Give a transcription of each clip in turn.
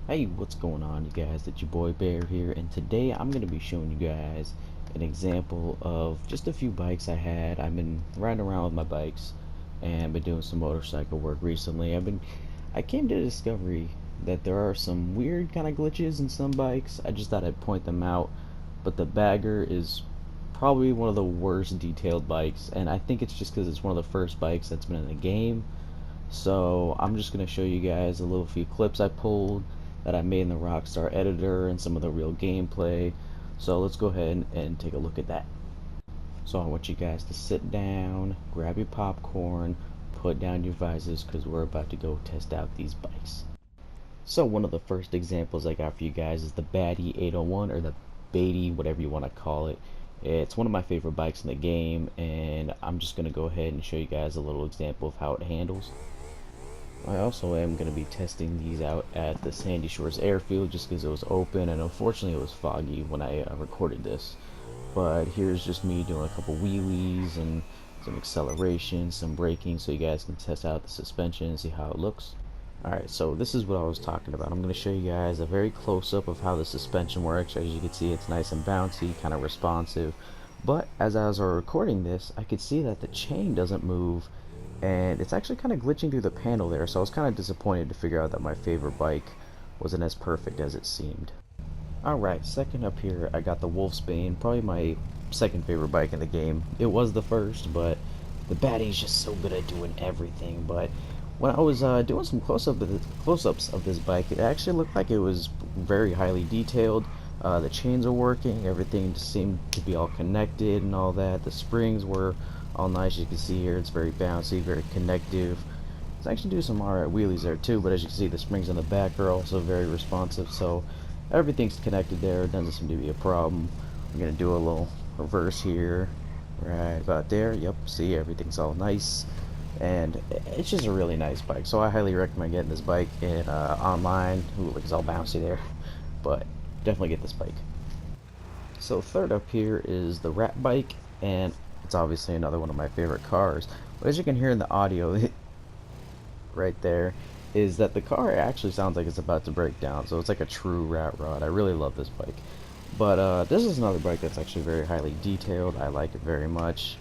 Hey, what's going on, you guys? It's your boy Bear here, and today I'm going to be showing you guys an example of just a few bikes I had. I've been riding around with my bikes and been doing some motorcycle work recently. I came to the discovery that there are some weird kind of glitches in some bikes. I just thought I'd point them out, but the Bagger is probably one of the worst detailed bikes, and I think it's just because it's one of the first bikes that's been in the game. So I'm just going to show you guys a little few clips I pulled that I made in the Rockstar editor and some of the real gameplay. So let's go ahead and take a look at that. So I want you guys to sit down, grab your popcorn, put down your visors because we're about to go test out these bikes. So one of the first examples I got for you guys is the Baddy 801, or the Baddy, whatever you want to call it. It's one of my favorite bikes in the game, and I'm just going to go ahead and show you guys a little example of how it handles. I also am going to be testing these out at the Sandy Shores airfield just because it was open, and unfortunately it was foggy when I recorded this. But here's just me doing a couple wheelies and some acceleration, some braking, so you guys can test out the suspension and see how it looks. Alright, so this is what I was talking about. I'm going to show you guys a very close-up of how the suspension works. As you can see, it's nice and bouncy, kind of responsive. But as I was recording this, I could see that the chain doesn't move, and it's actually kind of glitching through the panel there, so I was kind of disappointed to figure out that my favorite bike wasn't as perfect as it seemed. Alright, second up here I got the Wolfsbane, probably my second favorite bike in the game. It was the first, but the Baddy's just so good at doing everything. But when I was doing some close-ups of this bike, it actually looked like it was very highly detailed. The chains are working, everything just seemed to be all connected and all that. The springs were all nice. You can see here it's very bouncy, very connective. It's actually do some alright wheelies there too, but as you can see the springs on the back are also very responsive, so everything's connected there. It doesn't seem to be a problem. I'm gonna do a little reverse here, right about there. Yep, see, everything's all nice, and it's just a really nice bike. So I highly recommend getting this bike in online. Ooh, it's all bouncy there, but definitely get this bike. So third up here is the Rat bike, and it's obviously another one of my favorite cars. But as you can hear in the audio right there, is that the car actually sounds like it's about to break down. So it's like a true rat rod. I really love this bike. But this is another bike that's actually very highly detailed. I like it very much.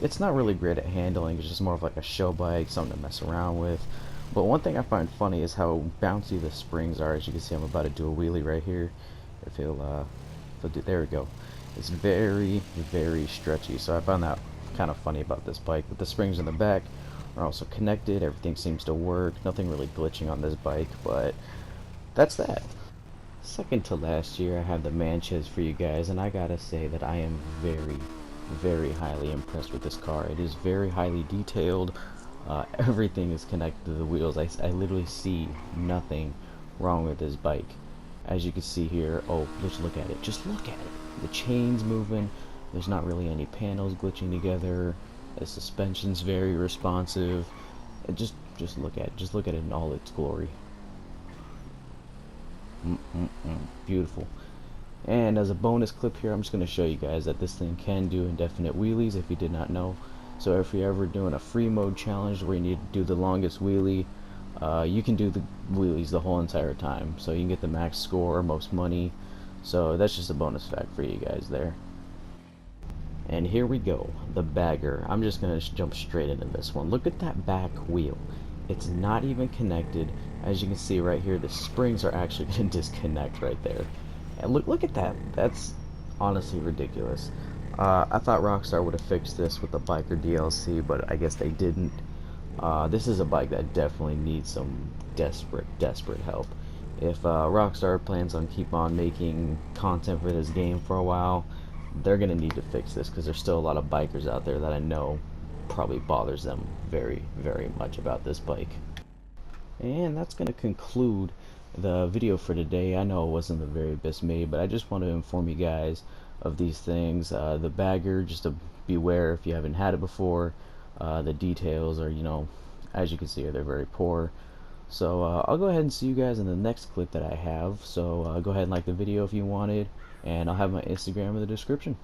It's not really great at handling. It's just more of like a show bike, something to mess around with. But one thing I find funny is how bouncy the springs are. As you can see, I'm about to do a wheelie right here. If there we go. It's very, very stretchy. So I found that kind of funny about this bike. But the springs in the back are also connected. Everything seems to work. Nothing really glitching on this bike, but that's that. Second to last year, I have the Manchas for you guys, and I gotta say that I am very, very highly impressed with this car. It is very highly detailed. Everything is connected to the wheels. I literally see nothing wrong with this bike. As you can see here, oh, just look at it. Just look at it. The chain's moving. There's not really any panels glitching together. The suspension's very responsive. And just look at it. Just look at it in all its glory. Beautiful. And as a bonus clip here, I'm just going to show you guys that this thing can do indefinite wheelies if you did not know. So if you're ever doing a free mode challenge where you need to do the longest wheelie, you can do the wheelies the whole entire time. So you can get the max score, most money. So that's just a bonus fact for you guys there. And here we go, the Bagger. I'm just going to jump straight into this one. Look at that back wheel. It's not even connected. As you can see right here, the springs are actually going to disconnect right there. And look at that. That's honestly ridiculous. I thought Rockstar would have fixed this with the Biker DLC, but I guess they didn't. This is a bike that definitely needs some desperate help. If Rockstar plans on keep on making content for this game for a while, they're gonna need to fix this, because there's still a lot of bikers out there that I know probably bothers them very, very much about this bike. And that's gonna conclude the video for today. I know it wasn't the very best made, but I just want to inform you guys of these things. The Bagger, just to beware if you haven't had it before. The details are, as you can see, they're very poor. So I'll go ahead and see you guys in the next clip that I have. So go ahead and like the video if you wanted, and I'll have my Instagram in the description.